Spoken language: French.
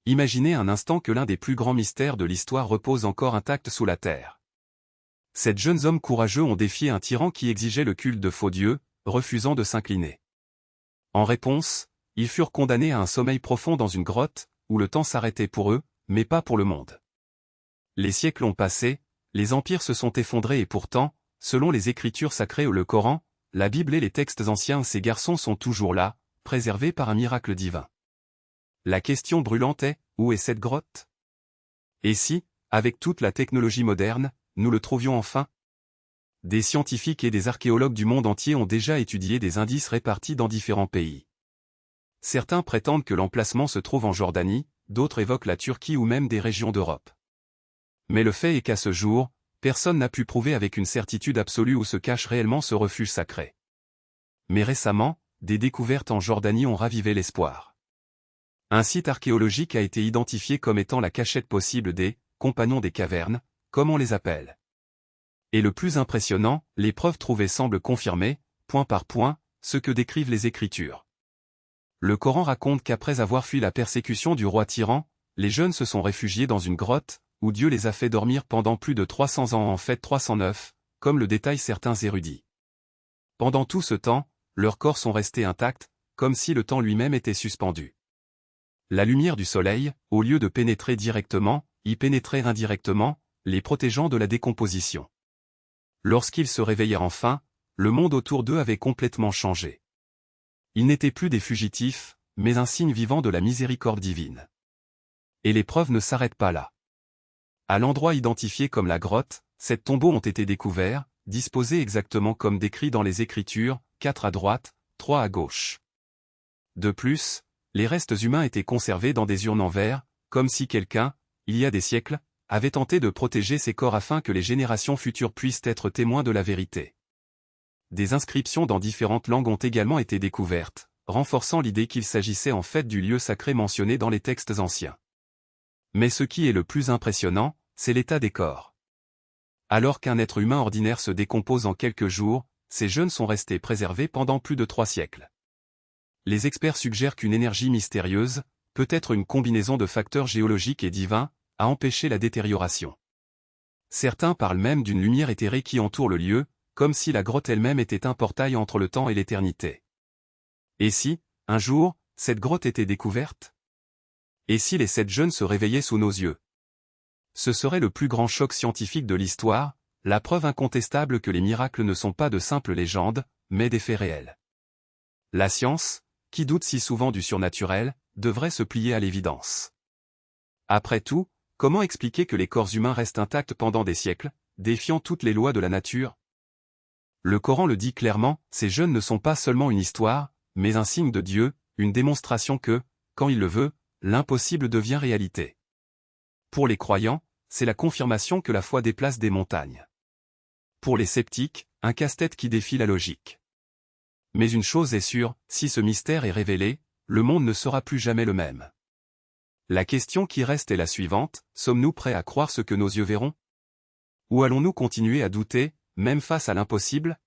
Imaginez un instant que l'un des plus grands mystères de l'histoire repose encore intact sous la terre. Ces jeunes hommes courageux ont défié un tyran qui exigeait le culte de faux dieux, refusant de s'incliner. En réponse, ils furent condamnés à un sommeil profond dans une grotte, où le temps s'arrêtait pour eux, mais pas pour le monde. Les siècles ont passé, les empires se sont effondrés et pourtant, selon les Écritures sacrées ou le Coran, la Bible et les textes anciens, ces garçons sont toujours là, préservés par un miracle divin. La question brûlante est, où est cette grotte? Et si, avec toute la technologie moderne, nous le trouvions enfin? Des scientifiques et des archéologues du monde entier ont déjà étudié des indices répartis dans différents pays. Certains prétendent que l'emplacement se trouve en Jordanie, d'autres évoquent la Turquie ou même des régions d'Europe. Mais le fait est qu'à ce jour, personne n'a pu prouver avec une certitude absolue où se cache réellement ce refuge sacré. Mais récemment, des découvertes en Jordanie ont ravivé l'espoir. Un site archéologique a été identifié comme étant la cachette possible des « compagnons des cavernes », comme on les appelle. Et le plus impressionnant, les preuves trouvées semblent confirmer, point par point, ce que décrivent les Écritures. Le Coran raconte qu'après avoir fui la persécution du roi tyran, les jeunes se sont réfugiés dans une grotte, où Dieu les a fait dormir pendant plus de 300 ans, en fait 309, comme le détaillent certains érudits. Pendant tout ce temps, leurs corps sont restés intacts, comme si le temps lui-même était suspendu. La lumière du soleil, au lieu de pénétrer directement, y pénétrait indirectement, les protégeant de la décomposition. Lorsqu'ils se réveillèrent enfin, le monde autour d'eux avait complètement changé. Ils n'étaient plus des fugitifs, mais un signe vivant de la miséricorde divine. Et les preuves ne s'arrêtent pas là. À l'endroit identifié comme la grotte, 7 tombeaux ont été découverts, disposés exactement comme décrit dans les Écritures, 4 à droite, 3 à gauche. De plus, les restes humains étaient conservés dans des urnes en verre, comme si quelqu'un, il y a des siècles, avait tenté de protéger ces corps afin que les générations futures puissent être témoins de la vérité. Des inscriptions dans différentes langues ont également été découvertes, renforçant l'idée qu'il s'agissait en fait du lieu sacré mentionné dans les textes anciens. Mais ce qui est le plus impressionnant, c'est l'état des corps. Alors qu'un être humain ordinaire se décompose en quelques jours, ces jeunes sont restés préservés pendant plus de 3 siècles. Les experts suggèrent qu'une énergie mystérieuse, peut-être une combinaison de facteurs géologiques et divins, a empêché la détérioration. Certains parlent même d'une lumière éthérée qui entoure le lieu, comme si la grotte elle-même était un portail entre le temps et l'éternité. Et si, un jour, cette grotte était découverte? Et si les 7 jeunes se réveillaient sous nos yeux? Ce serait le plus grand choc scientifique de l'histoire, la preuve incontestable que les miracles ne sont pas de simples légendes, mais des faits réels. La science, qui doute si souvent du surnaturel, devrait se plier à l'évidence. Après tout, comment expliquer que les corps humains restent intacts pendant des siècles, défiant toutes les lois de la nature? Le Coran le dit clairement, ces jeunes ne sont pas seulement une histoire, mais un signe de Dieu, une démonstration que, quand il le veut, l'impossible devient réalité. Pour les croyants, c'est la confirmation que la foi déplace des montagnes. Pour les sceptiques, un casse-tête qui défie la logique. Mais une chose est sûre, si ce mystère est révélé, le monde ne sera plus jamais le même. La question qui reste est la suivante, sommes-nous prêts à croire ce que nos yeux verront? Ou allons-nous continuer à douter, même face à l'impossible?